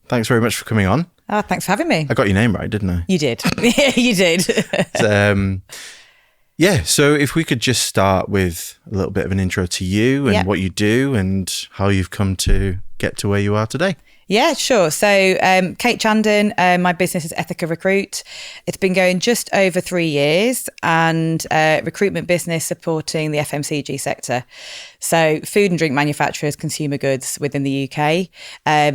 Thanks very much for coming on. Oh, thanks for having me. I got your name right, didn't I? You did. Yeah, you did. So if we could just start with a little bit of an intro to you and what you do and how you've come to get to where you are today. Yeah, sure. So Kate Chandan, my business is Ethica Recruit. It's been going just over 3 years and recruitment business supporting the FMCG sector. So food and drink manufacturers, consumer goods within the UK,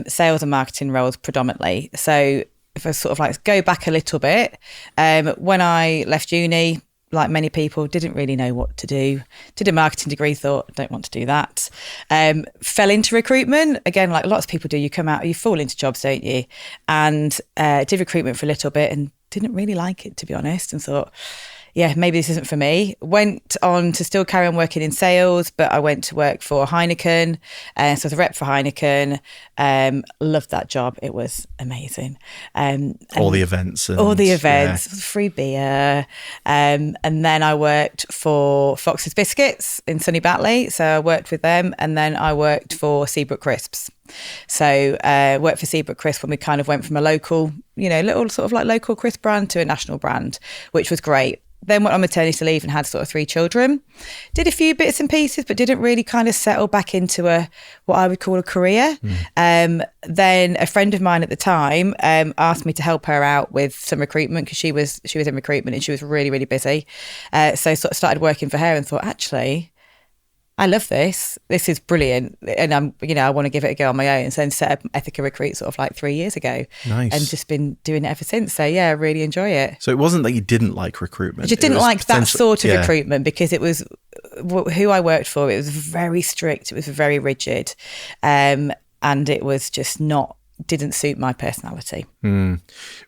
sales and marketing roles predominantly. So if I sort of like go back a little bit, when I left uni, like many people, didn't really know what to do. Did a marketing degree, thought, don't want to do that. Fell into recruitment. Again, like lots of people do, you come out, you fall into jobs, don't you? And did recruitment for a little bit and didn't really like it, to be honest, and thought, yeah, maybe this isn't for me. Went on to still carry on working in sales, but I went to work for Heineken. So I was a rep for Heineken. Loved that job. It was amazing. All the events. Free beer. And then I worked for Fox's Biscuits in Sunny Batley. So I worked with them. And then I worked for Seabrook Crisps. So worked for Seabrook Crisps when we kind of went from a local, little sort of like local crisp brand to a national brand, which was great. Then went on maternity leave and had sort of 3 children. Did a few bits and pieces, but didn't really kind of settle back into what I would call a career. Then a friend of mine at the time asked me to help her out with some recruitment because she was in recruitment and she was really, really busy. So sort of started working for her and thought, actually, I love this. This is brilliant. And I want to give it a go on my own. So then set up Ethica Recruit sort of like 3 years ago. Nice. And just been doing it ever since. So yeah, I really enjoy it. So it wasn't that you didn't like recruitment. I just didn't like that sort of recruitment because it was who I worked for. It was very strict. It was very rigid. And it was just didn't suit my personality.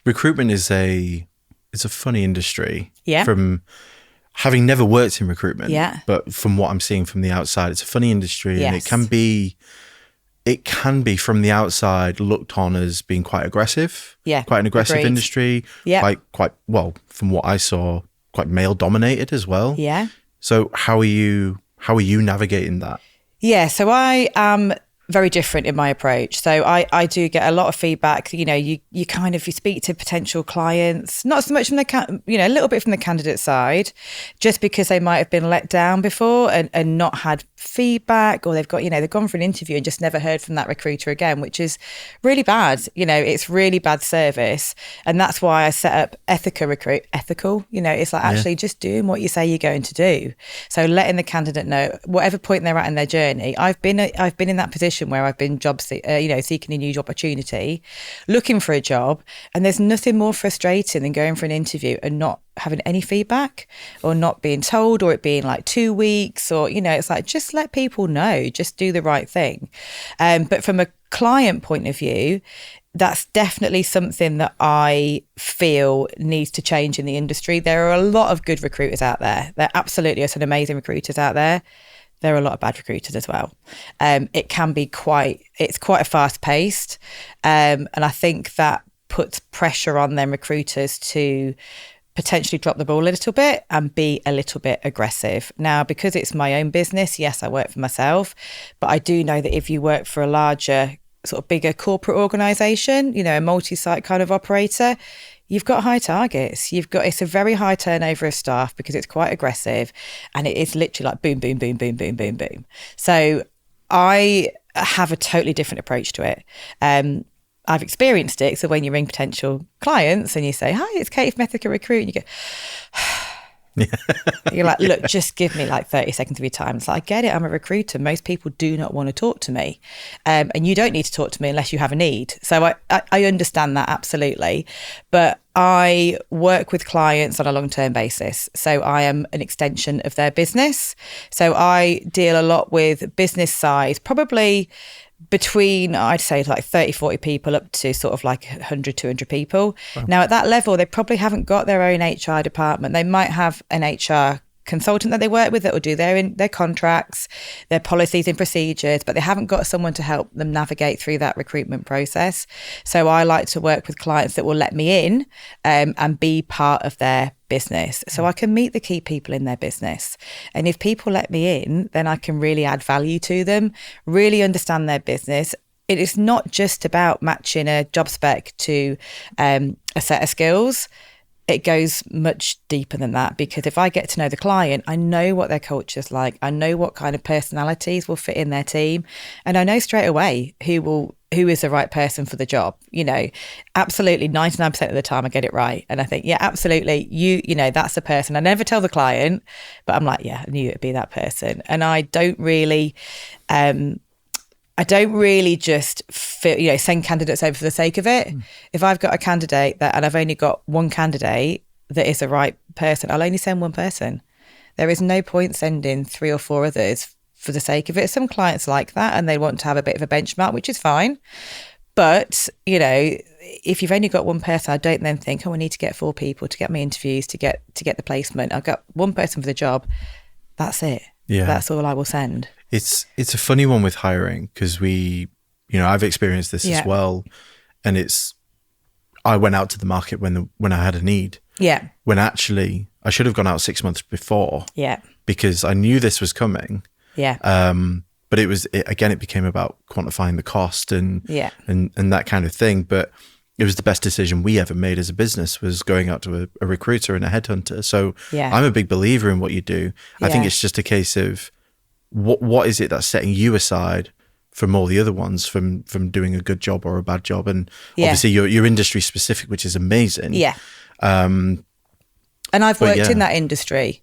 Recruitment is it's a funny industry. Yeah. From having never worked in recruitment, but from what I'm seeing from the outside, it's a funny industry. Yes. And it can be from the outside looked on as being quite aggressive. Yeah. Quite an aggressive Agreed. industry. Yeah. Quite well, from what I saw, quite male dominated as well. Yeah. So how are you navigating that? Yeah. So I am very different in my approach. So I do get a lot of feedback. You speak to potential clients, not so much from a little bit from the candidate side, just because they might have been let down before and not had feedback, or they've gone for an interview and just never heard from that recruiter again, which is really bad. It's really bad service. And that's why I set up Ethica Recruit. Ethical, it's like actually just doing what you say you're going to do. So letting the candidate know whatever point they're at in their journey. I've been in that position where I've been seeking a new opportunity, looking for a job, and there's nothing more frustrating than going for an interview and not having any feedback or not being told, or it being like 2 weeks, or it's like just let people know, just do the right thing. But from a client point of view, that's definitely something that I feel needs to change in the industry. There are a lot of good recruiters out there. There absolutely are some amazing recruiters out there. There are a lot of bad recruiters as well. It can be quite a fast paced. And I think that puts pressure on them recruiters to potentially drop the ball a little bit and be a little bit aggressive. Now, because it's my own business, yes, I work for myself, but I do know that if you work for a larger, sort of bigger corporate organisation, a multi-site kind of operator, you've got high targets. It's a very high turnover of staff because it's quite aggressive, and it is literally like boom, boom, boom, boom, boom, boom, boom. So I have a totally different approach to it. I've experienced it. So when you ring potential clients and you say, "Hi, it's Kate from Ethica Recruit," and you go, you're like, look, just give me like 30 seconds of your time. It's like, I get it, I'm a recruiter. Most people do not want to talk to me. And you don't need to talk to me unless you have a need. So I understand that absolutely. But I work with clients on a long-term basis. So I am an extension of their business. So I deal a lot with business size, probably between, I'd say, like 30, 40 people up to sort of like 100, 200 people. Wow. Now, at that level, they probably haven't got their own HR department. They might have an HR consultant that they work with that will do their contracts, their policies and procedures, but they haven't got someone to help them navigate through that recruitment process. So I like to work with clients that will let me in and be part of their business, so I can meet the key people in their business. And if people let me in, then I can really add value to them, really understand their business, it is not just about matching a job spec to a set of skills. It goes much deeper than that, because if I get to know the client, I know what their culture's like. I know what kind of personalities will fit in their team. And I know straight away who is the right person for the job. Absolutely 99% of the time I get it right. And I think, yeah, absolutely. You know, that's the person. I never tell the client, but I'm like, yeah, I knew it'd be that person. And I don't really just send candidates over for the sake of it. If I've got a candidate and I've only got one candidate that is the right person, I'll only send one person. There is no point sending 3 or 4 others for the sake of it. Some clients like that and they want to have a bit of a benchmark, which is fine. But, if you've only got one person, I don't then think, I need to get 4 people to get me interviews, to get the placement. I've got one person for the job. That's it. Yeah. That's all I will send. It's a funny one with hiring, because I've experienced this as well. And I went out to the market when I had a need. Yeah. When actually I should have gone out 6 months before. Yeah. Because I knew this was coming. Yeah. But it became about quantifying the cost and that kind of thing. But it was the best decision we ever made as a business, was going out to a recruiter and a headhunter. So I'm a big believer in what you do. I think it's just a case of what is it that's setting you aside from all the other ones from doing a good job or a bad job. And obviously you're industry specific, which is amazing. Yeah. And I've worked in that industry.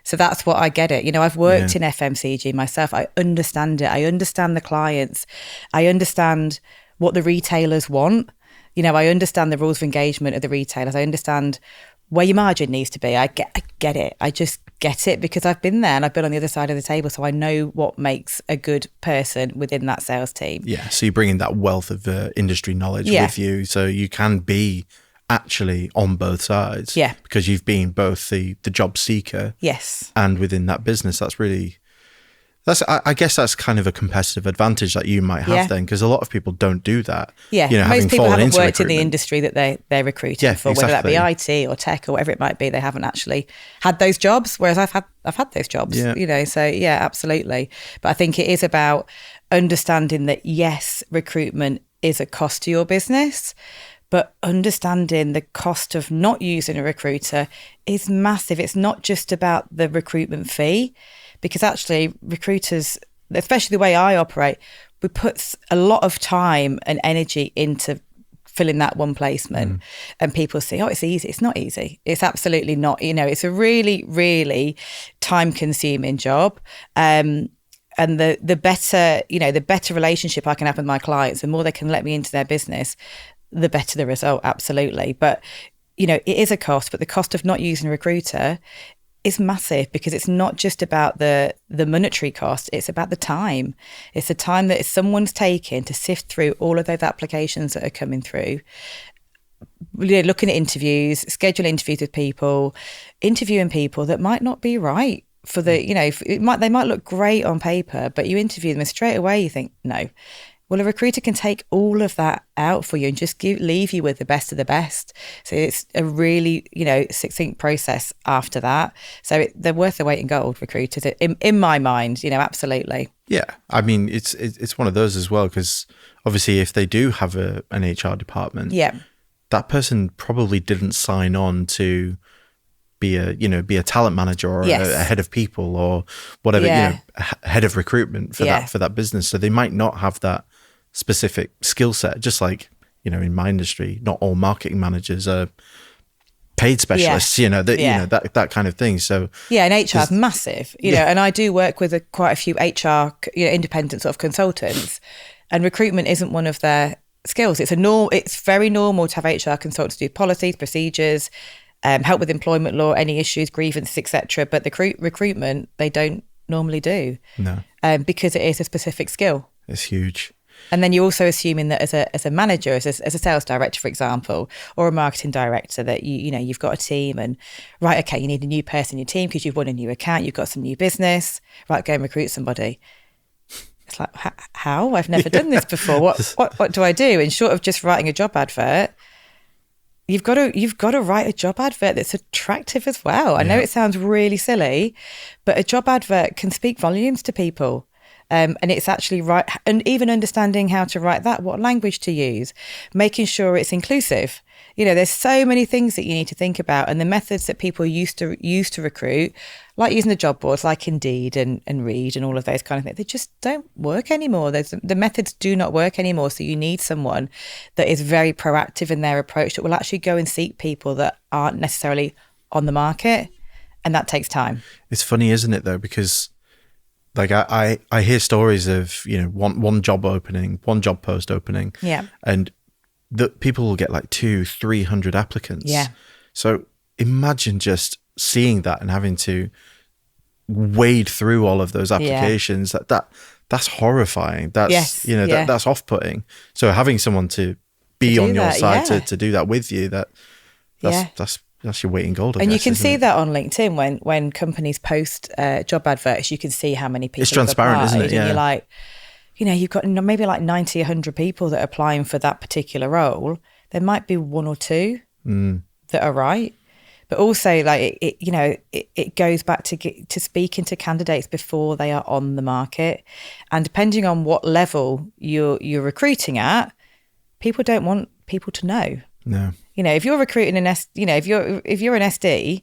So that's what I get it. I've worked in FMCG myself. I understand it. I understand the clients. I understand what the retailers want. I understand the rules of engagement of the retailers. I understand where your margin needs to be. I get it. I just get it because I've been there and I've been on the other side of the table. So I know what makes a good person within that sales team. Yeah. So you're bringing that wealth of industry knowledge with you. So you can be actually on both sides. Yeah. Because you've been both the job seeker. Yes. And within that business, I guess that's kind of a competitive advantage that you might have then, because a lot of people don't do that. Yeah, most people haven't worked in the industry that they're recruiting for, whether that be IT or tech or whatever it might be. They haven't actually had those jobs, whereas I've had those jobs. So absolutely. But I think it is about understanding that yes, recruitment is a cost to your business, but understanding the cost of not using a recruiter is massive. It's not just about the recruitment fee. Because actually recruiters, especially the way I operate, we put a lot of time and energy into filling that one placement. And people say, it's easy. It's not easy. It's absolutely not. It's a really, really time consuming job. And the better relationship I can have with my clients, the more they can let me into their business, the better the result. Absolutely. But, it is a cost, but the cost of not using a recruiter is massive, because it's not just about the monetary cost, it's about the time. It's the time that someone's taking to sift through all of those applications that are coming through, looking at interviews, schedule interviews with people, interviewing people that might not be right for they might look great on paper, but you interview them and straight away you think, no. Well, a recruiter can take all of that out for you and just leave you with the best of the best. So it's a really, succinct process after that. So they're worth the weight in gold, recruiters, in my mind, absolutely. Yeah. I mean, it's one of those as well, because obviously if they do have an HR department, that person probably didn't sign on to be a talent manager or a head of people or whatever, head of recruitment for that business. So they might not have that specific skill set, just like, in my industry, not all marketing managers are paid specialists, that kind of thing. So and HR is massive, and I do work with quite a few HR, independent sort of consultants, and recruitment isn't one of their skills. It's very normal to have HR consultants do policies, procedures, help with employment law, any issues, grievances, etc. But the recruitment, they don't normally do. No. Because it is a specific skill. It's huge. And then you're also assuming that as a manager, as a sales director, for example, or a marketing director, that you've got a team and right, okay, you need a new person in your team because you've won a new account, you've got some new business, right, go and recruit somebody. It's like, how? I've never done this before. What do I do? And short of just writing a job advert, you've got to write a job advert that's attractive as well. I know it sounds really silly, but a job advert can speak volumes to people. And it's actually right. And even understanding how to write that, what language to use, making sure it's inclusive. There's so many things that you need to think about, and the methods that people used to recruit, like using the job boards, like Indeed and Read and all of those kind of things, they just don't work anymore. The methods do not work anymore. So you need someone that is very proactive in their approach, that will actually go and seek people that aren't necessarily on the market, and that takes time. It's funny, isn't it, though, because like I hear stories of one job post opening, and that people will get like 200-300 applicants. Yeah. So imagine just seeing that and having to wade through all of those applications. That's horrifying. That's that's off-putting. So having someone to be on your side to do that with you, that's your weight in gold. I guess, you can isn't see it? that on LinkedIn when companies post job adverts. You can see how many people. It's transparent, isn't it? Yeah. And you're like, you've got maybe like 90, 100 people that are applying for that particular role. There might be one or two that are right. But also, like, it goes back to speaking to candidates before they are on the market. And depending on what level you're recruiting at, people don't want people to know. No. If you're recruiting if you're an SD,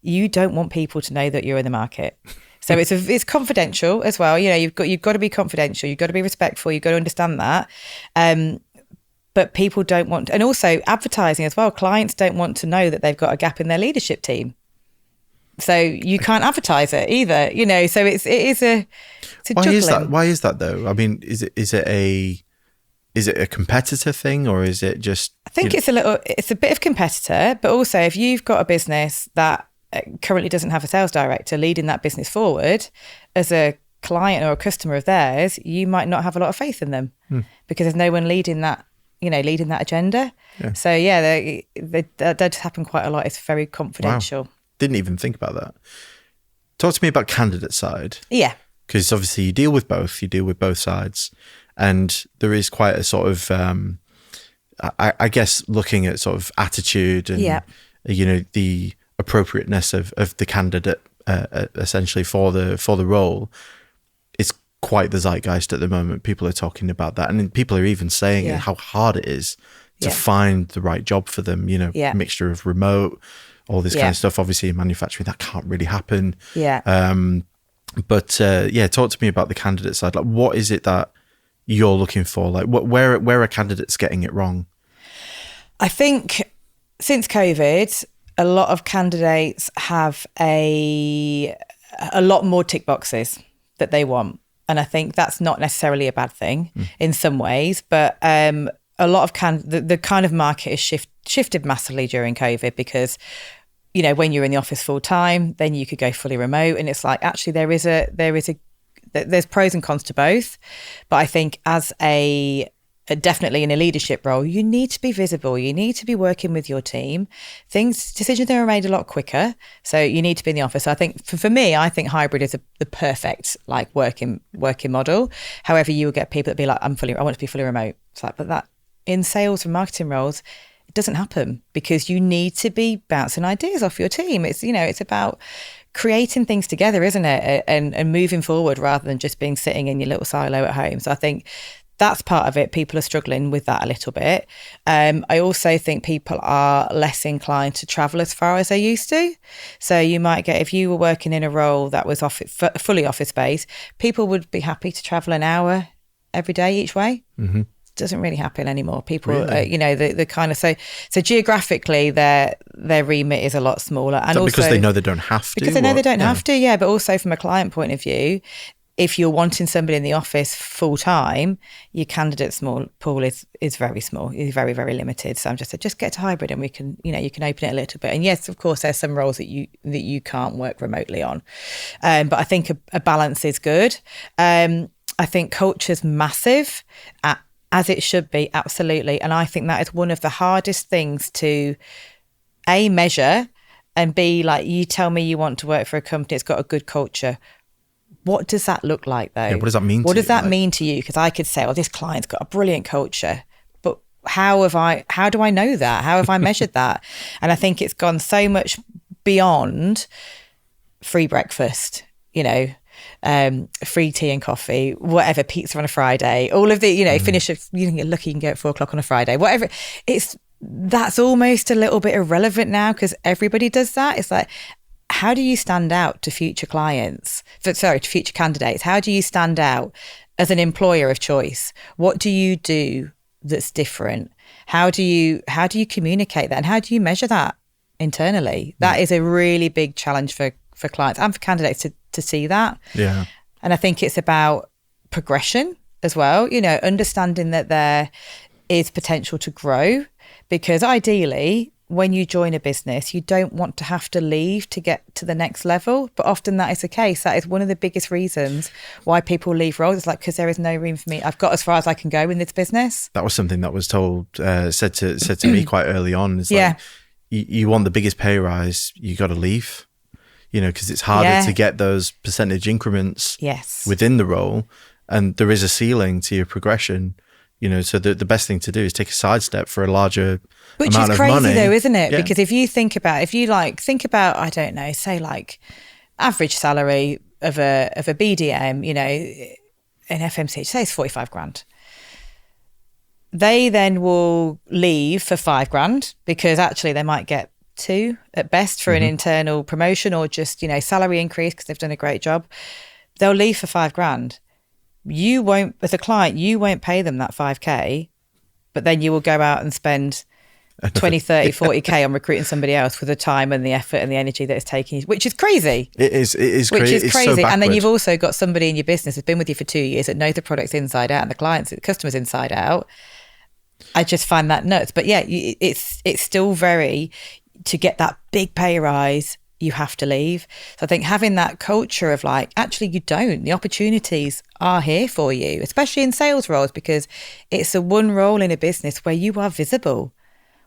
you don't want people to know that you're in the market. So it's confidential as well. You've got to be confidential. You've got to be respectful. You've got to understand that. But people don't want, and also advertising as well. Clients don't want to know that they've got a gap in their leadership team. So you can't advertise it either. So it's a juggling. Why is that though? I mean, is it a competitor thing, or is it just? I think it's a bit of competitor, but also if you've got a business that currently doesn't have a sales director leading that business forward, as a client or a customer of theirs, you might not have a lot of faith in them because there's no one leading that agenda. Yeah. So that does happen quite a lot. It's very confidential. Wow. Didn't even think about that. Talk to me about candidate side. Yeah. Because obviously you deal with both sides, and there is quite a sort of, I guess, looking at sort of attitude and, the appropriateness of the candidate essentially for the role. It's quite the zeitgeist at the moment. People are talking about that, and people are even saying how hard it is to find the right job for them. Mixture of remote, all this kind of stuff. Obviously in manufacturing that can't really happen. But talk to me about the candidate side. Like, what is it that you're looking for? Like, where are candidates getting it wrong? I think since COVID, a lot of candidates have a lot more tick boxes that they want. And I think that's not necessarily a bad thing in some ways, but a lot of the kind of market has shifted massively during COVID because, when you're in the office full time, then you could go fully remote. And it's like, actually there's pros and cons to both. But I think as definitely in a leadership role, you need to be visible. You need to be working with your team. Decisions are made a lot quicker. So you need to be in the office. So I think for me, I think hybrid is the perfect like working model. However, you will get people that be like, I want to be fully remote. It's like, but that in sales and marketing roles, it doesn't happen because you need to be bouncing ideas off your team. It's, it's about creating things together, isn't it? And moving forward rather than just being sitting in your little silo at home. So I think that's part of it. People are struggling with that a little bit. I also think people are less inclined to travel as far as they used to. So you might get, if you were working in a role that was fully office space, people would be happy to travel an hour every day each way. Mm-hmm. Doesn't really happen anymore. People, really? The kind of so geographically, their remit is a lot smaller, and also because they know they don't have to. Because they know they don't have to, yeah. But also from a client point of view, if you're wanting somebody in the office full time, your candidate pool is very small. It's very, very limited. So I'm just get to hybrid, and we can, you can open it a little bit. And yes, of course, there's some roles that you can't work remotely on, but I think a balance is good. I think culture's massive. As it should be, absolutely. And I think that is one of the hardest things to, A, measure, and B, like, you tell me you want to work for a company that's got a good culture. What does that look like, though? Yeah, what does that mean to you? What does that mean to you? Because I could say, this client's got a brilliant culture. But how do I know that? How have I measured that? And I think it's gone so much beyond free breakfast, free tea and coffee, whatever, pizza on a Friday, all of the, finish, you're lucky you can go at 4:00 on a Friday, whatever. That's almost a little bit irrelevant now because everybody does that. It's like, how do you stand out to future clients? To future candidates? How do you stand out as an employer of choice? What do you do that's different? How do you communicate that? And how do you measure that internally? That is a really big challenge for clients and for candidates to see that. Yeah. And I think it's about progression as well, understanding that there is potential to grow, because ideally when you join a business, you don't want to have to leave to get to the next level. But often that is the case. That is one of the biggest reasons why people leave roles. It's like, because there is no room for me. I've got as far as I can go in this business. That was something that was said to me quite early on. It's like, you want the biggest pay rise, you got to leave, because it's harder to get those percentage increments within the role. And there is a ceiling to your progression. So the best thing to do is take a sidestep for a larger amount of money. Which is crazy though, isn't it? Yeah. Because if you think about, I don't know, say like average salary of a BDM, an FMCG, say it's 45 grand. They then will leave for 5 grand because actually they might get 2 at best for an internal promotion or just, salary increase because they've done a great job. They'll leave for 5 grand. You won't, as a client, you won't pay them that 5k, but then you will go out and spend 20, 30, 40k on recruiting somebody else for the time and the effort and the energy that it's taking, which is crazy. It is crazy. Which is crazy. So and then you've also got somebody in your business who's been with you for 2 years that knows the products inside out and the customers inside out. I just find that nuts. But yeah, it's still to get that big pay rise, you have to leave. So I think having that culture of like, actually you don't, the opportunities are here for you, especially in sales roles, because it's the one role in a business where you are visible,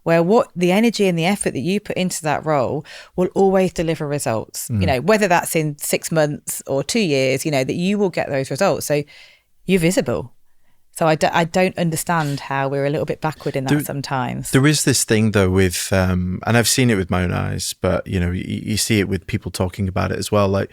where the energy and the effort that you put into that role will always deliver results, whether that's in 6 months or 2 years, that you will get those results. So you're visible. So I don't understand how we're a little bit backward in that sometimes. There is this thing though with, and I've seen it with my own eyes, but you see it with people talking about it as well. Like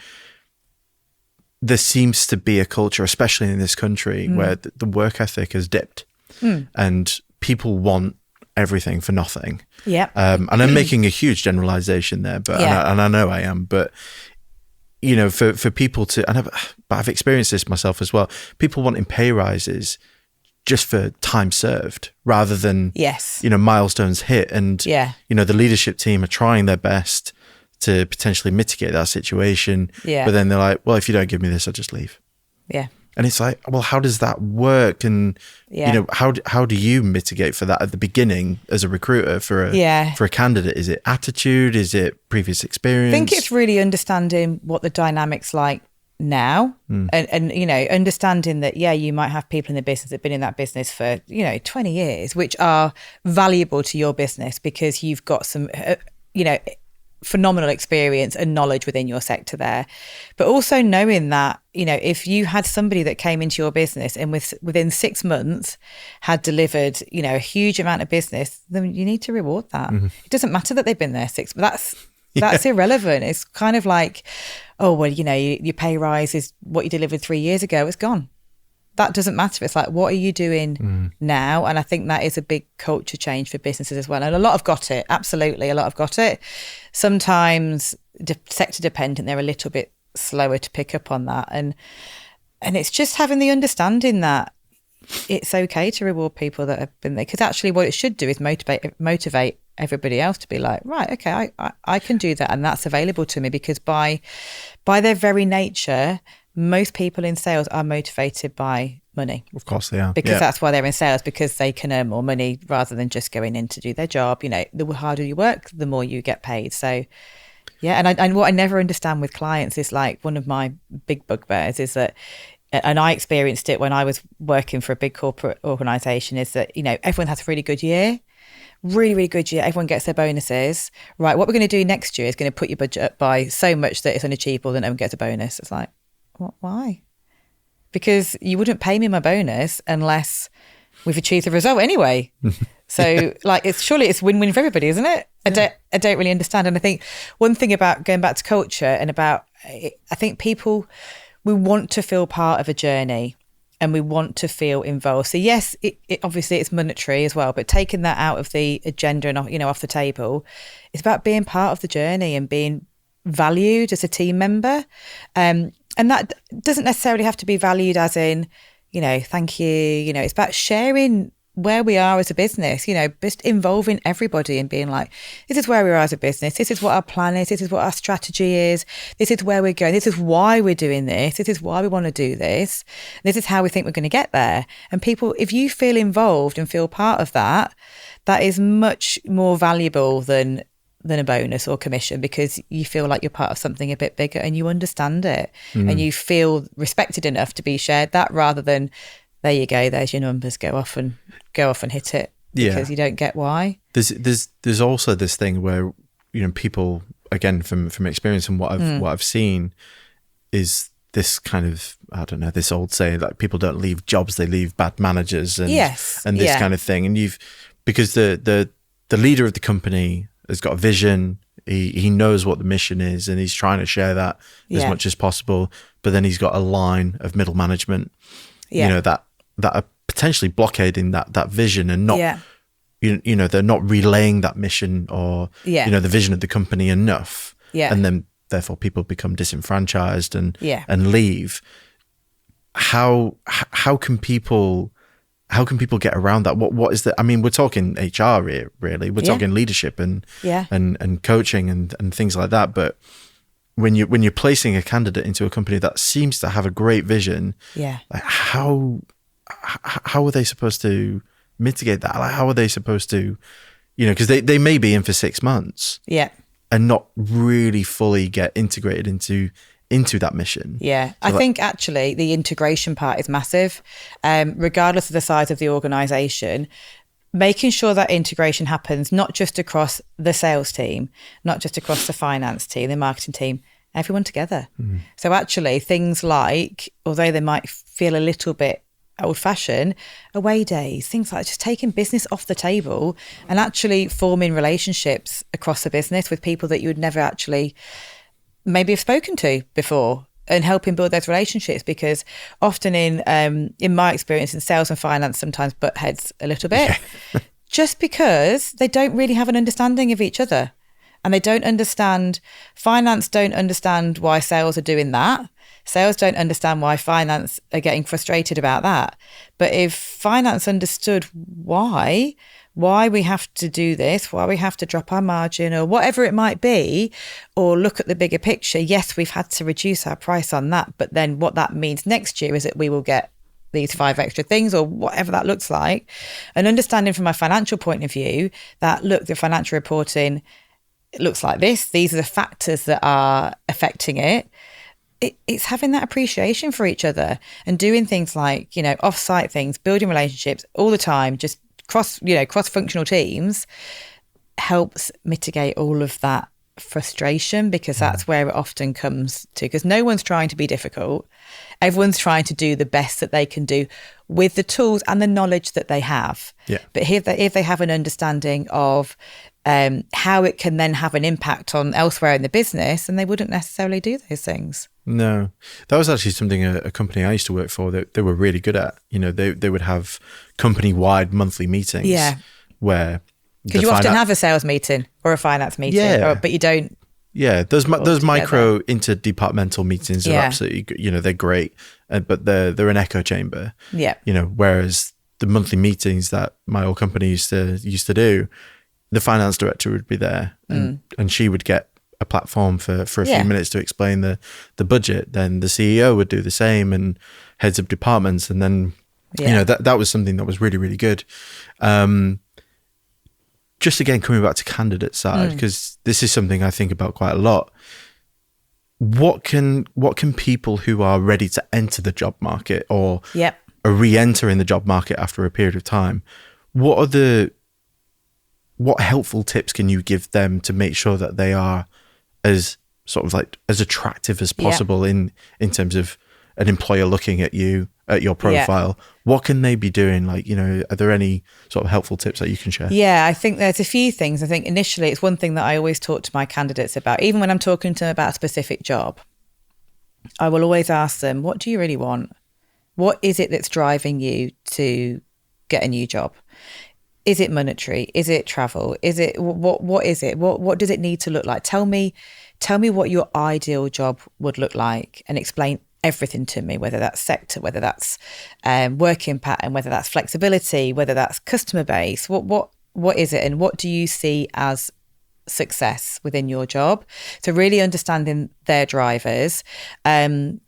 there seems to be a culture, especially in this country, where the work ethic has dipped and people want everything for nothing. Yeah. And I'm making a huge generalization there, but and I know I am, but for people to, but I've experienced this myself as well. People wanting pay rises just for time served rather than, milestones hit. And, the leadership team are trying their best to potentially mitigate that situation. Yeah. But then they're like, well, if you don't give me this, I'll just leave. Yeah. And it's like, well, how does that work? And, how do you mitigate for that at the beginning as a recruiter for a candidate? Is it attitude? Is it previous experience? I think it's really understanding what the dynamic's like now and understanding that, you might have people in the business that have been in that business for, 20 years, which are valuable to your business because you've got some, phenomenal experience and knowledge within your sector there. But also knowing that, if you had somebody that came into your business and within 6 months had delivered, a huge amount of business, then you need to reward that. It doesn't matter that they've been there 6 months. That's irrelevant. It's kind of like, oh, well, your pay rise is what you delivered 3 years ago. It's gone. That doesn't matter. It's like, what are you doing now? And I think that is a big culture change for businesses as well. And a lot have got it. Absolutely. A lot have got it. Sometimes sector dependent, they're a little bit slower to pick up on that. And it's just having the understanding that it's okay to reward people that have been there. Because actually what it should do is motivate everybody else to be like, right, okay, I can do that. And that's available to me because by their very nature, most people in sales are motivated by money. Of course they are. Because that's why they're in sales, because they can earn more money rather than just going in to do their job. The harder you work, the more you get paid. So, and what I never understand with clients is like one of my big bugbears is that, and I experienced it when I was working for a big corporate organisation, is that, everyone has a really good year. Really, really good year. Everyone gets their bonuses. Right, what we're going to do next year is going to put your budget up by so much that it's unachievable that no one gets a bonus. It's like, why? Because you wouldn't pay me my bonus unless we've achieved the result anyway. So surely it's win-win for everybody, isn't it? I don't really understand. And I think one thing about going back to culture and about, I think people, we want to feel part of a journey and we want to feel involved. So yes, it obviously it's monetary as well, but taking that out of the agenda and, you know, off the table, it's about being part of the journey and being valued as a team member. And that doesn't necessarily have to be valued as in, you know, thank you. You know, it's about sharing where we are as a business, you know, just involving everybody and being like, this is where we are as a business. This is what our plan is. This is what our strategy is. This is where we're going. This is why we're doing this. This is why we want to do this. This is how we think we're going to get there. And people, if you feel involved and feel part of that, that is much more valuable than a bonus or commission, because you feel like you're part of something a bit bigger and you understand it and you feel respected enough to be shared that, rather than, there you go, there's your numbers, go off and hit it, because you don't get why. There's also this thing where, you know, people, again, from experience and what I've seen, is this kind of, I don't know, this old saying, like, people don't leave jobs, they leave bad managers and this kind of thing. And because the leader of the company has got a vision, he knows what the mission is, and he's trying to share that as much as possible, but then he's got a line of middle management, you know, that are potentially blockading that vision and not, you know, they're not relaying that mission or, you know, the vision of the company enough. And then therefore people become disenfranchised and leave. How can people get around that? What is the, I mean, we're talking HR here, really. We're talking leadership and coaching and things like that. But when you're placing a candidate into a company that seems to have a great vision, like how are they supposed to mitigate that? Like, how are they supposed to, you know, because they may be in for 6 months and not really fully get integrated into that mission. I think actually the integration part is massive, regardless of the size of the organisation. Making sure that integration happens not just across the sales team, not just across the finance team, the marketing team, everyone together. So actually things like, although they might feel a little bit old-fashioned, away days, things like just taking business off the table and actually forming relationships across the business with people that you would never actually maybe have spoken to before, and helping build those relationships, because often in my experience in sales and finance sometimes butt heads a little bit just because they don't really have an understanding of each other, and they don't understand, finance don't understand why sales are doing that. Sales don't understand why finance are getting frustrated about that. But if finance understood why we have to do this, why we have to drop our margin or whatever it might be, or look at the bigger picture, yes, we've had to reduce our price on that, but then what that means next year is that we will get these 5 extra things or whatever that looks like. And understanding from a financial point of view that, look, the financial reporting looks like this, these are the factors that are affecting it. It's having that appreciation for each other and doing things like, you know, off-site things, building relationships all the time, just cross-functional teams, helps mitigate all of that frustration, because that's where it often comes to, because no one's trying to be difficult. Everyone's trying to do the best that they can do with the tools and the knowledge that they have. But if they have an understanding of how it can then have an impact on elsewhere in the business, and they wouldn't necessarily do those things. No, that was actually something a company I used to work for that they were really good at. You know, they would have company-wide monthly meetings. Where, because you often have a sales meeting or a finance meeting, but you don't. Those micro interdepartmental meetings are absolutely, you know, they're great, but they're an echo chamber. You know, whereas the monthly meetings that my old company used to do, the finance director would be there, and she would get a platform for a few minutes to explain the budget. Then the CEO would do the same, and heads of departments, and then you know, that was something that was really, really good. Just again, coming back to candidate side, because this is something I think about quite a lot. What can people who are ready to enter the job market or re-enter in the job market after a period of time, what helpful tips can you give them to make sure that they are as sort of like as attractive as possible in terms of an employer looking at you, at your profile? What can they be doing? Like, you know, are there any sort of helpful tips that you can share? I think there's a few things. I think initially it's one thing that I always talk to my candidates about, even when I'm talking to them about a specific job. I will always ask them, what do you really want? What is it that's driving you to get a new job? Is it monetary? Is it travel? Is it what is it? What does it need to look like? Tell me what your ideal job would look like, and explain everything to me, whether that's sector, whether that's working pattern, whether that's flexibility, whether that's customer base. What is it, and what do you see as success within your job? So really understanding their drivers. I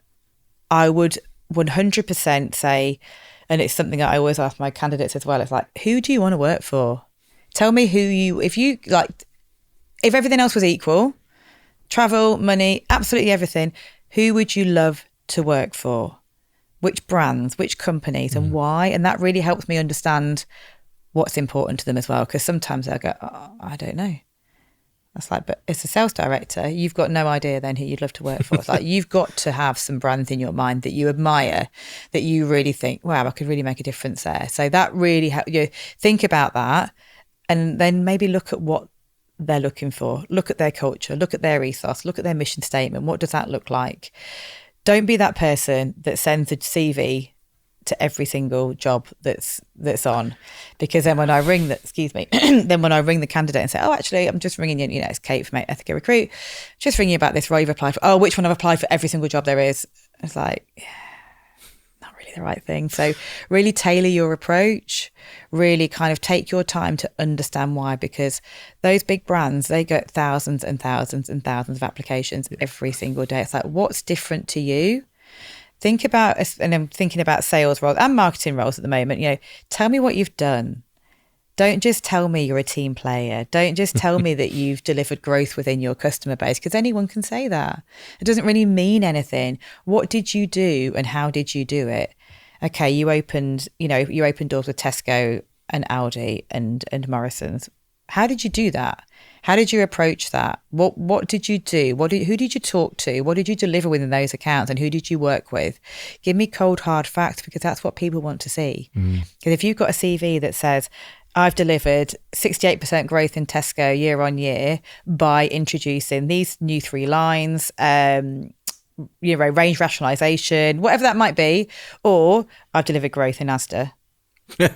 would 100% say, and it's something that I always ask my candidates as well, it's like, who do you want to work for? Tell me if everything else was equal, travel, money, absolutely everything, who would you love to work for? Which brands, which companies, and why? And that really helps me understand what's important to them as well, because sometimes I go, oh, I don't know. That's like, but as a sales director, you've got no idea then who you'd love to work for. It's like, you've got to have some brands in your mind that you admire, that you really think, wow, I could really make a difference there. So that really helps you think about that, and then maybe look at what they're looking for. Look at their culture, look at their ethos, look at their mission statement. What does that look like? Don't be that person that sends a CV to every single job that's on, because then when I ring then when I ring the candidate and say, oh, actually, I'm just ringing you, it's Kate from Ethica Recruit, just ringing you about this role you've applied for. Oh, which one I've applied for every single job there is? It's like, yeah, not really the right thing. So really tailor your approach, really kind of take your time to understand why, because those big brands, they get thousands and thousands and thousands of applications every single day. It's like, what's different to you? Think about, and I'm thinking about sales roles and marketing roles at the moment, tell me what you've done. Don't just tell me you're a team player. Don't just tell me that you've delivered growth within your customer base, because anyone can say that. It doesn't really mean anything. What did you do and how did you do it? Okay, you opened doors with Tesco and Aldi and Morrison's. How did you do that? How did you approach that? What did you do? Who did you talk to? What did you deliver within those accounts, and who did you work with? Give me cold, hard facts, because that's what people want to see. Because if you've got a CV that says, I've delivered 68% growth in Tesco year on year by introducing these new 3 lines, range rationalisation, whatever that might be, or I've delivered growth in Asda. Yeah.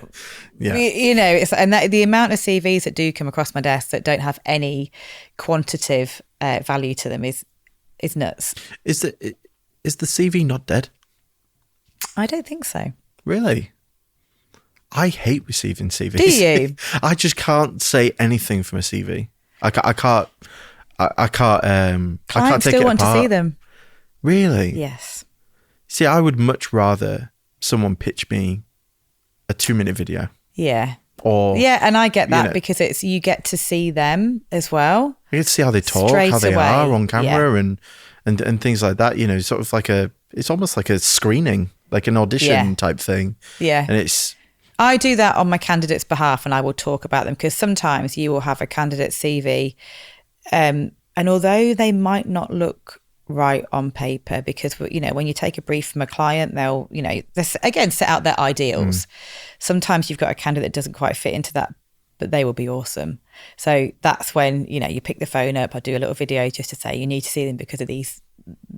The amount of CVs that do come across my desk that don't have any quantitative value to them is nuts. Is the CV not dead? I don't think so. Really? I hate receiving CVs. Do you? I just can't say anything from a CV. I can't Clients take still it want apart. to see them. Really? Yes. See, I would much rather someone pitch me a 2-minute video. Yeah. And I get that, because you get to see them as well. You get to see how they talk, how they are on camera, and things like that. Sort of it's almost like a screening, like an audition type thing. Yeah. And I do that on my candidate's behalf, and I will talk about them, because sometimes you will have a candidate's CV, and although they might not look right on paper, because when you take a brief from a client, they'll again set out their ideals. Sometimes you've got a candidate that doesn't quite fit into that, but they will be awesome. So that's when you pick the phone up. I do a little video just to say, you need to see them because of these.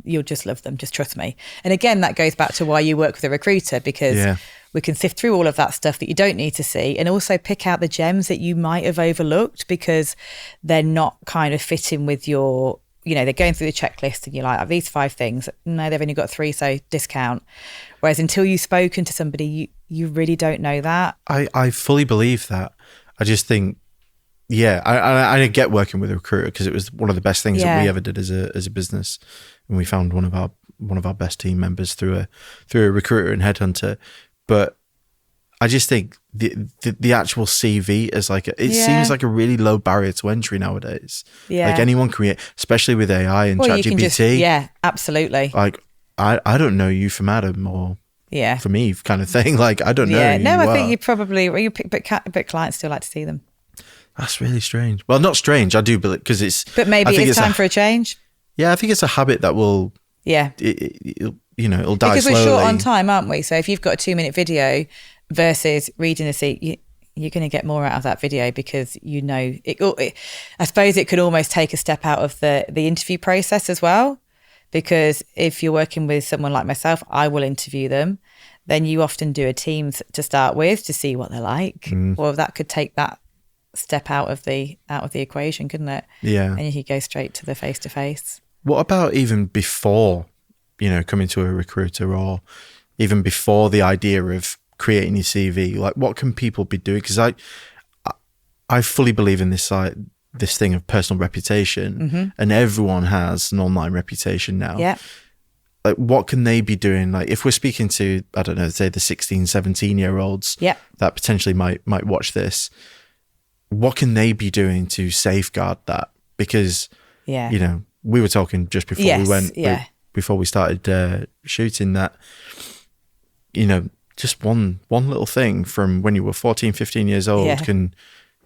You'll just love them, just trust me. And again, that goes back to why you work with a recruiter, because we can sift through all of that stuff that you don't need to see, and also pick out the gems that you might have overlooked because they're not kind of fitting with your, they're going through the checklist and you're like, these 5 things. No, they've only got 3, so discount. Whereas until you've spoken to somebody, you really don't know that. I fully believe that. I just think, I get working with a recruiter, because it was one of the best things that we ever did as a business. And we found one of our best team members through a recruiter and headhunter. But I just think the actual CV is seems like a really low barrier to entry nowadays. Yeah. Like anyone can, especially with AI and ChatGPT. Yeah, absolutely. Like I don't know you from Adam or from Eve kind of thing. Like I don't know. Yeah, no, I think you probably, but clients still like to see them. That's really strange. Well, not strange. I do believe, because it's. But maybe it's time for a change. Yeah, I think it's a habit that will. Yeah. It'll die because slowly. We're short on time, aren't we? So if you've got a 2-minute video versus reading a seat, you're going to get more out of that video, because I suppose it could almost take a step out of the interview process as well. because if you're working with someone like myself, I will interview them. Then you often do a Teams to start with to see what they're like. Well, that could take that step out of the equation, couldn't it? Yeah. And you could go straight to the face-to-face. What about even before, coming to a recruiter, or even before the idea of creating your CV? Like, what can people be doing? Because I fully believe in this thing of personal reputation, and everyone has an online reputation now. Yeah. Like, what can they be doing? Like, if we're speaking to, I don't know, say the 16, 17-year-olds that potentially might watch this, what can they be doing to safeguard that? Because, we were talking just before before we started shooting that, just one little thing from when you were 14, 15 years old can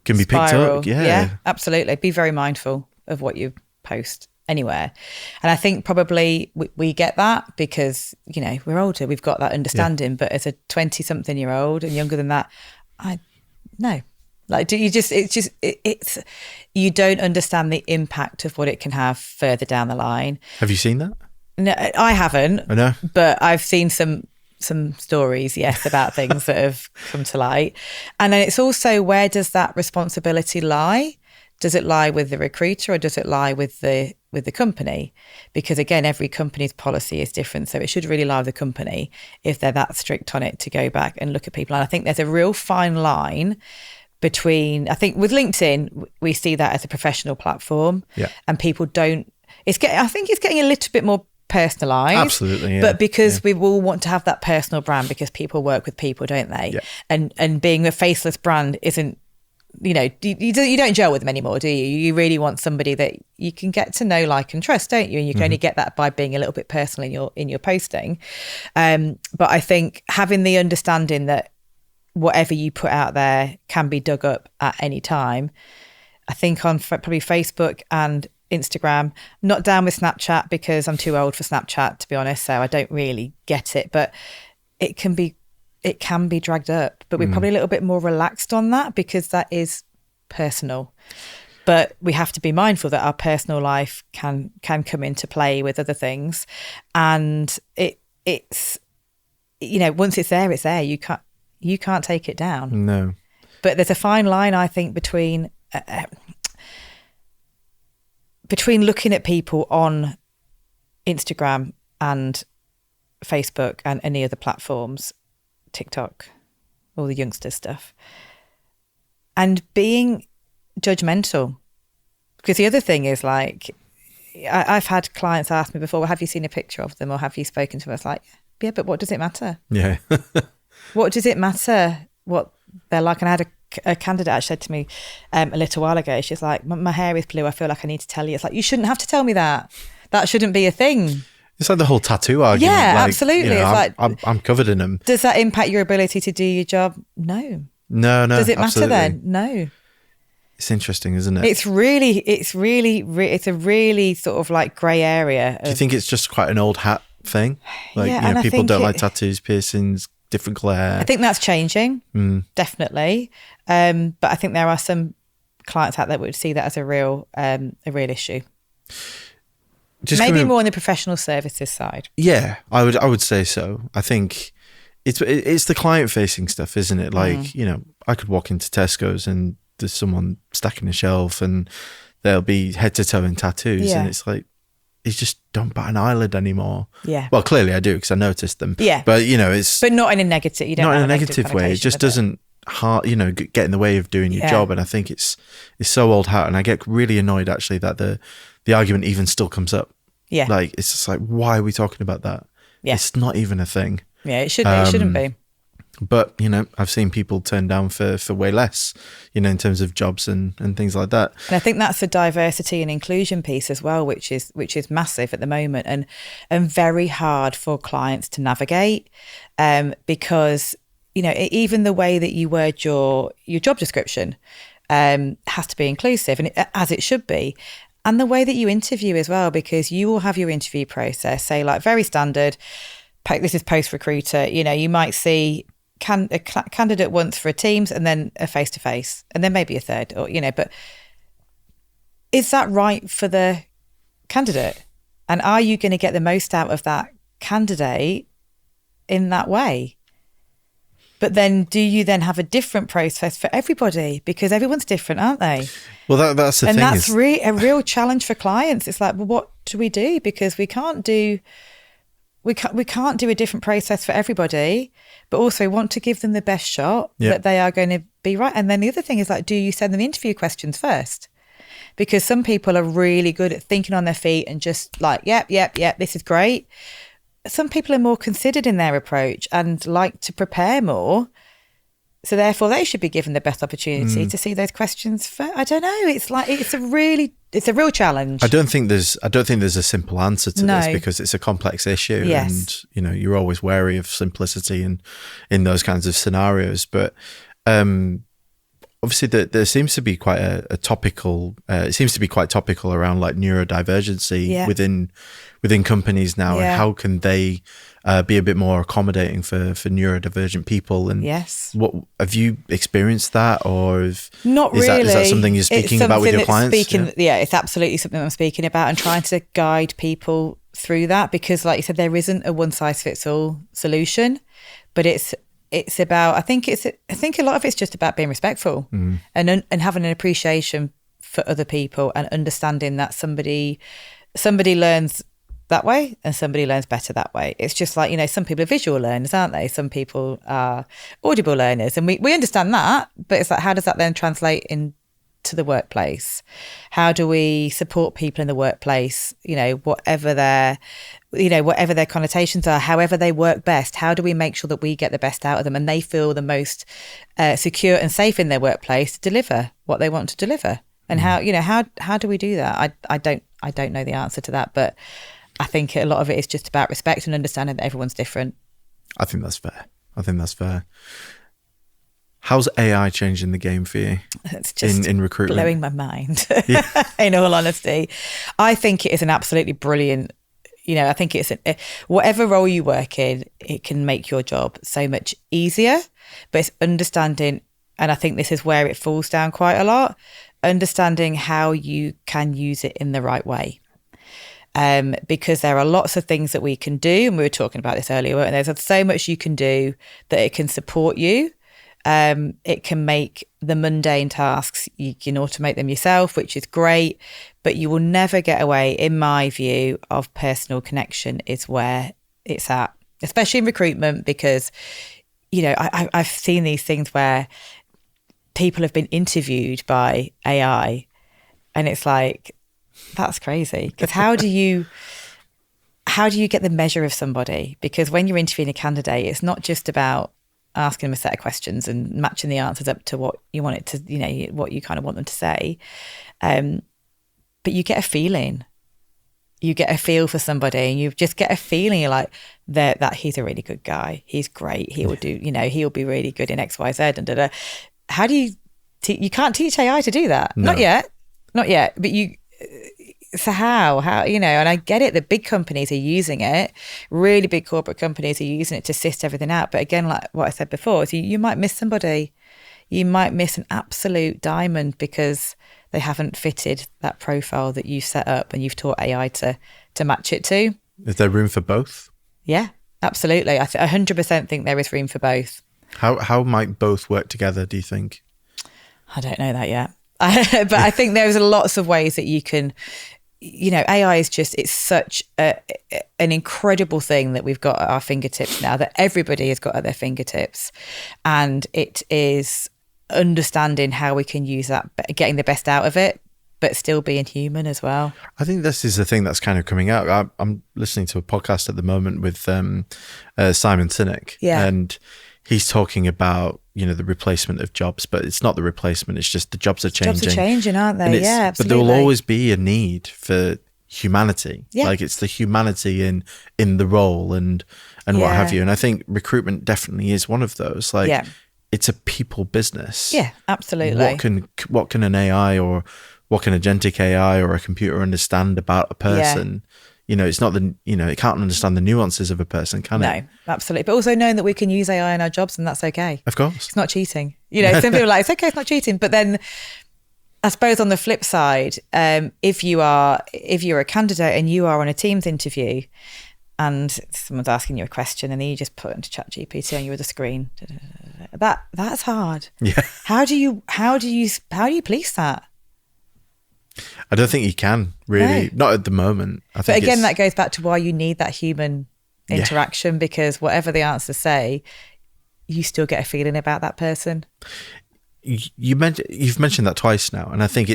be picked up. Yeah, absolutely. Be very mindful of what you post anywhere. And I think probably we get that because, we're older, we've got that understanding. But as a 20-something-year-old and younger than that, no. Like, you don't understand the impact of what it can have further down the line. Have you seen that? No, I haven't. I know. But I've seen some stories, yes, about things that have come to light. And then it's also, where does that responsibility lie? Does it lie with the recruiter, or does it lie with the company? Because again, every company's policy is different. So it should really lie with the company if they're that strict on it to go back and look at people. And I think there's a real fine line between, I think with LinkedIn, we see that as a professional platform, and people don't, I think it's getting a little bit more personalised. Absolutely, yeah. But because we all want to have that personal brand, because people work with people, don't they? Yeah. And being a faceless brand isn't, you don't gel with them anymore, do you? You really want somebody that you can get to know, like, and trust, don't you? And you can only get that by being a little bit personal in your posting. But I think having the understanding that whatever you put out there can be dug up at any time. I think on probably Facebook and Instagram, not down with Snapchat because I'm too old for Snapchat, to be honest, so I don't really get it, but it can be dragged up, but we're probably a little bit more relaxed on that because that is personal. But we have to be mindful that our personal life can come into play with other things, and it's once it's there, it's there. You can't take it down. No. But there's a fine line, I think, between looking at people on Instagram and Facebook and any other platforms, TikTok, all the youngster stuff, and being judgmental. Because the other thing is, like, I've had clients ask me before, well, have you seen a picture of them or have you spoken to them? I was like, yeah, but what does it matter? Yeah. What does it matter what they're like? And I had a candidate actually said to me a little while ago, she's like, my hair is blue, I feel like I need to tell you. It's like, you shouldn't have to tell me that. That shouldn't be a thing. It's like the whole tattoo argument. Yeah, like, absolutely. It's I'm covered in them. Does that impact your ability to do your job? No. No. Does it matter absolutely. Then? No. It's interesting, isn't it? It's a really sort of like grey area. Do you think it's just quite an old hat thing? Like, people don't like tattoos, piercings, different colour hair. I think that's changing, definitely. But I think there are some clients out there that would see that as a real issue. Maybe more on the professional services side. Yeah, I would say so. I think it's the client facing stuff, isn't it? Like, I could walk into Tesco's and there's someone stacking a shelf and they'll be head to toe in tattoos, and it's like, you just don't bat an eyelid anymore. Yeah. Well, clearly I do because I noticed them. Yeah. But it's but not in a negative. You don't not in a negative way. It just doesn't get in the way of doing your job. And I think it's so old hat, and I get really annoyed actually that the argument even still comes up. Yeah. Like, it's just like, why are we talking about that? Yeah. It's not even a thing. Yeah, it shouldn't be. But, I've seen people turn down for way less, in terms of jobs and things like that. And I think that's the diversity and inclusion piece as well, which is massive at the moment and very hard for clients to navigate, because, even the way that you word your job description has to be inclusive, and as it should be. And the way that you interview as well, because you will have your interview process, say like very standard, this is post-recruiter, you might see a candidate once for a Teams and then a face-to-face and then maybe a third, or but is that right for the candidate? And are you going to get the most out of that candidate in that way? But then do you then have a different process for everybody? Because everyone's different, aren't they? Well, that's the thing. And that's a real challenge for clients. It's like, well, what do we do? Because we can't do a different process for everybody, but also want to give them the best shot that they are going to be right. And then the other thing is like, do you send them interview questions first? Because some people are really good at thinking on their feet and just like, yep, this is great. Some people are more considered in their approach and like to prepare more. So therefore they should be given the best opportunity to see those questions first. I don't know. It's like, it's a real challenge. I don't think there's a simple answer to this, because it's a complex issue. Yes. And, you're always wary of simplicity in those kinds of scenarios. But, obviously there seems to be quite a topical, it seems to be quite topical around like neurodivergency within companies now, and how can they be a bit more accommodating for neurodivergent people? And what have you experienced that, or not really? Is that something you're speaking about with your clients? It's absolutely something I'm speaking about and trying to guide people through that, because like you said, there isn't a one size fits all solution, but it's about, I think a lot of it's just about being respectful and having an appreciation for other people, and understanding that somebody learns that way and somebody learns better that way. It's just like, some people are visual learners, aren't they? Some people are audible learners, and we understand that, but it's like, how does that then translate into the workplace? How do we support people in the workplace, whatever their connotations are, however they work best? How do we make sure that we get the best out of them and they feel the most secure and safe in their workplace to deliver what they want to deliver? And how do we do that? I don't know the answer to that, but I think a lot of it is just about respect and understanding that everyone's different. I think that's fair. How's AI changing the game for you? It's just in recruitment? Blowing my mind, in all honesty. I think it is an absolutely brilliant, I think it's whatever role you work in, it can make your job so much easier, but it's understanding, and I think this is where it falls down quite a lot, understanding how you can use it in the right way. Because there are lots of things that we can do, and we were talking about this earlier, and there's so much you can do that it can support you. It can make the mundane tasks, you can automate them yourself, which is great, but you will never get away, in my view, of personal connection is where it's at, especially in recruitment, because, I've seen these things where people have been interviewed by AI, and it's like, that's crazy, because how do you get the measure of somebody? Because when you're interviewing a candidate, it's not just about asking them a set of questions and matching the answers up to what you want it to, what you kind of want them to say. But you get a feeling. You get a feel for somebody, and you just get a feeling. You're like, that he's a really good guy. He's great. He will do, he'll be really good in X, Y, Z. And da-da. How do you, you can't teach AI to do that. No. Not yet. But so how, and I get it, the big companies are using it, really big corporate companies are using it to sift everything out. But again, like what I said before, so you might miss somebody, you might miss an absolute diamond because they haven't fitted that profile that you set up and you've taught AI to match it to. Is there room for both? Yeah, absolutely. I 100% think there is room for both. How might both work together, do you think? I don't know that yet. But I think there's lots of ways that you can, AI is just, it's such an incredible thing that we've got at our fingertips now, that everybody has got at their fingertips. And it is understanding how we can use that, getting the best out of it, but still being human as well. I think this is the thing that's kind of coming out. I'm listening to a podcast at the moment with Simon Sinek. Yeah. And he's talking about, the replacement of jobs, but it's not the replacement. It's just the jobs are changing. Jobs are changing, aren't they? Yeah, absolutely. But there will always be a need for humanity. Yeah. Like it's the humanity in the role and what have you. And I think recruitment definitely is one of those. Like it's a people business. Yeah, absolutely. What can an AI or what can agentic AI or a computer understand about a person? It's not it can't understand the nuances of a person, can it? No, absolutely. But also knowing that we can use AI in our jobs, and that's okay. Of course. It's not cheating. Some people are like, it's okay, it's not cheating. But then I suppose on the flip side, if you're a candidate and you are on a Teams interview and someone's asking you a question and then you just put it into ChatGPT on your other screen, that's hard. Yeah. How do you police that? I don't think you can really, not at the moment. I think but again, that goes back to why you need that human interaction, because whatever the answers say, you still get a feeling about that person. You've mentioned that twice now, and I think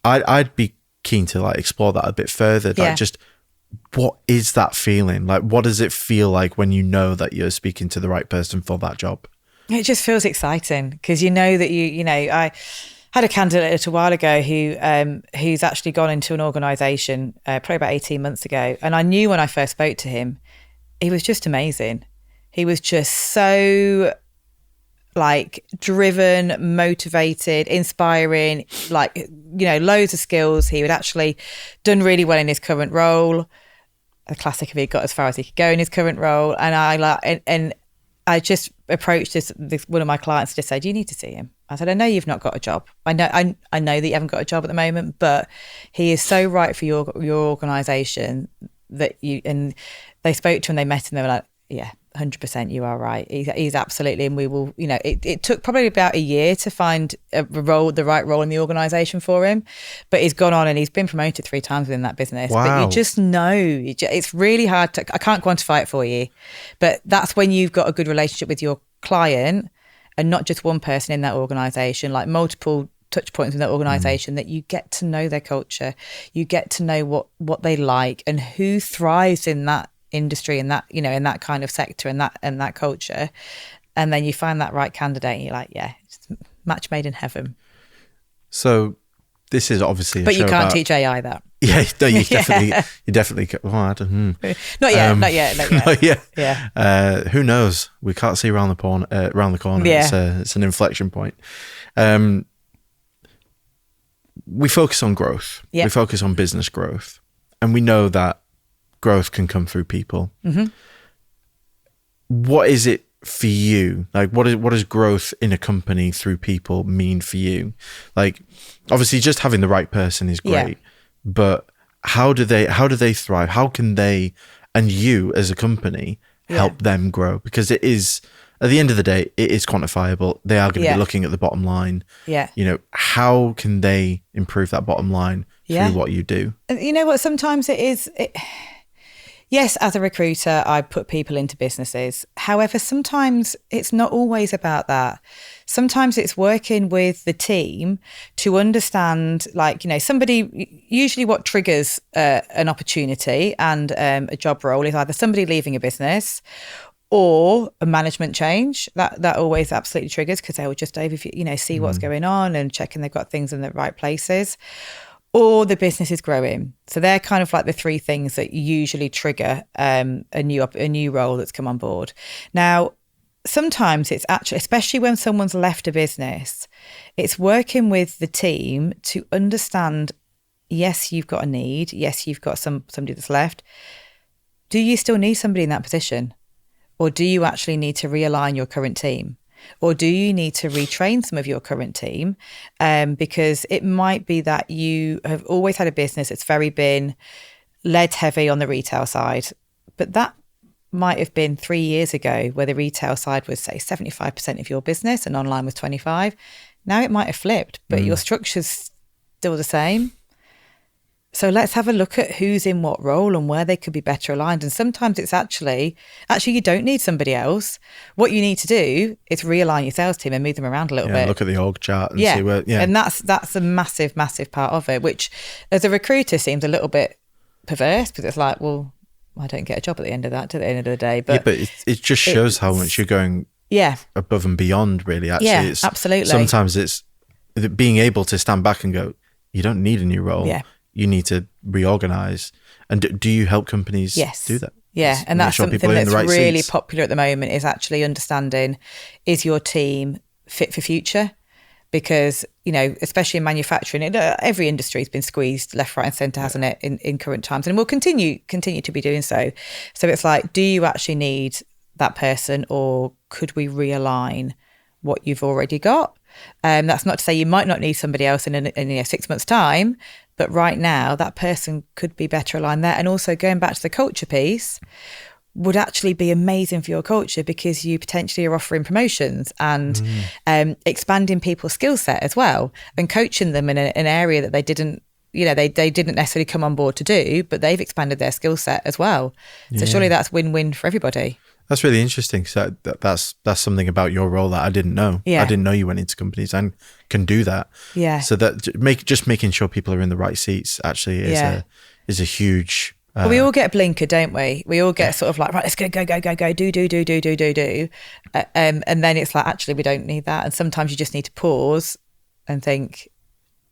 I'd be keen to like explore that a bit further. Like, just what is that feeling? Like, what does it feel like when you know that you're speaking to the right person for that job? It just feels exciting because you know that I had a candidate a little while ago who's actually gone into an organisation probably about 18 months ago, and I knew when I first spoke to him, he was just amazing. He was just so like driven, motivated, inspiring, like, loads of skills. He had actually done really well in his current role. The classic of he got as far as he could go in his current role. And I just approached this one of my clients, just said, you need to see him. I said, I know you've not got a job. I know that you haven't got a job at the moment, but he is so right for your organisation and they spoke to him, they met him, they were like, yeah, 100%, you are right. He's absolutely, and we will, it took probably about a year to find the right role in the organisation for him, but he's gone on and he's been promoted 3 times within that business. Wow. But you just know, it's really hard I can't quantify it for you, but that's when you've got a good relationship with your client and not just one person in that organisation, like multiple touch points in that organisation, that you get to know their culture, you get to know what they like and who thrives in that industry and that, in that kind of sector and that culture, and then you find that right candidate and you're like, yeah, it's match made in heaven. So this is obviously but you can't teach AI that. Yeah, no, you definitely I don't, not yet. Yeah. Who knows? We can't see around the corner. Yeah. It's an inflection point. We focus on growth. Yeah. We focus on business growth, and we know that growth can come through people. Mm-hmm. What is it for you? Like, what does growth in a company through people mean for you? Like, obviously, just having the right person is great, but how do they thrive? How can they and you as a company help them grow? Because it is, at the end of the day, it is quantifiable. They are going to be looking at the bottom line. Yeah. How can they improve that bottom line through what you do? You know what? Sometimes yes, as a recruiter, I put people into businesses. However, sometimes it's not always about that. Sometimes it's working with the team to understand, like, somebody, usually what triggers an opportunity and a job role is either somebody leaving a business or a management change. That always absolutely triggers, because they will just overview, see what's going on and checking they've got things in the right places. Or the business is growing. So they're kind of like the 3 things that usually trigger a new role that's come on board. Now, sometimes it's actually, especially when someone's left a business, it's working with the team to understand, yes, you've got a need. Yes, you've got somebody that's left. Do you still need somebody in that position? Or do you actually need to realign your current team? Or do you need to retrain some of your current team? Because it might be that you have always had a business that's very been led heavy on the retail side, but that might have been 3 years ago where the retail side was, say, 75% of your business and online was 25%. Now it might have flipped, but your structure's still the same. So let's have a look at who's in what role and where they could be better aligned. And sometimes it's actually you don't need somebody else. What you need to do is realign your sales team and move them around a little bit. Look at the org chart and see where. Yeah, and that's a massive, massive part of it, which as a recruiter seems a little bit perverse, because it's like, well, I don't get a job at the end of that, to the end of the day. But it just shows how much you're going above and beyond, really. Actually, it's absolutely. Sometimes it's being able to stand back and go, you don't need a new role. Yeah. You need to reorganize. And do you help companies do that? Yeah, and that's something that's really popular at the moment, is actually understanding, is your team fit for future? Because, especially in manufacturing, every industry has been squeezed left, right and centre, hasn't it, in current times, and will continue to be doing so. So it's like, do you actually need that person, or could we realign what you've already got? That's not to say you might not need somebody else in 6 months' time, but right now that person could be better aligned there. And also going back to the culture piece would actually be amazing for your culture, because you potentially are offering promotions and expanding people's skill set as well, and coaching them in an area that they didn't, they didn't necessarily come on board to do, but they've expanded their skill set as well. So surely that's win-win for everybody. That's really interesting. So that's something about your role that I didn't know. Yeah. I didn't know you went into companies and can do that. Yeah. So that making sure people are in the right seats actually is a huge. But we all get a blinker, don't we? We all get sort of like, right, let's go, do. And then it's like, actually, we don't need that. And sometimes you just need to pause and think,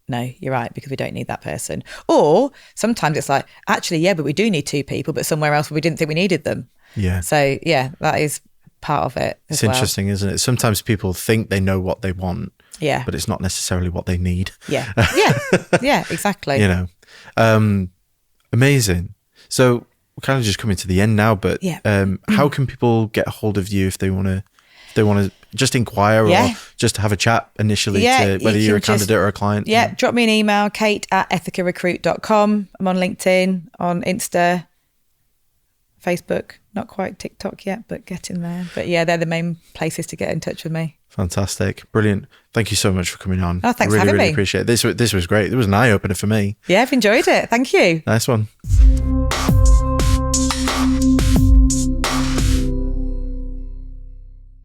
no, you're right, because we don't need that person. Or sometimes it's like, actually, yeah, but we do need two people, but somewhere else we didn't think we needed them. Yeah. So yeah, that is part of it. It's interesting, isn't it? Sometimes people think they know what they want. Yeah. But it's not necessarily what they need. Yeah. Yeah, exactly. Amazing. So we're kind of just coming to the end now, but how can people get a hold of you if they want to just inquire or just have a chat initially to whether you're a candidate or a client? Yeah, drop me an email, kate@ethicarecruit.com. I'm on LinkedIn, on Insta, Facebook, not quite TikTok yet, but getting there. But yeah, they're the main places to get in touch with me. Fantastic. Brilliant. Thank you so much for coming on. Oh, thanks for having me. Really appreciate it. This was great. It was an eye-opener for me. Yeah, I've enjoyed it. Thank you. Nice one.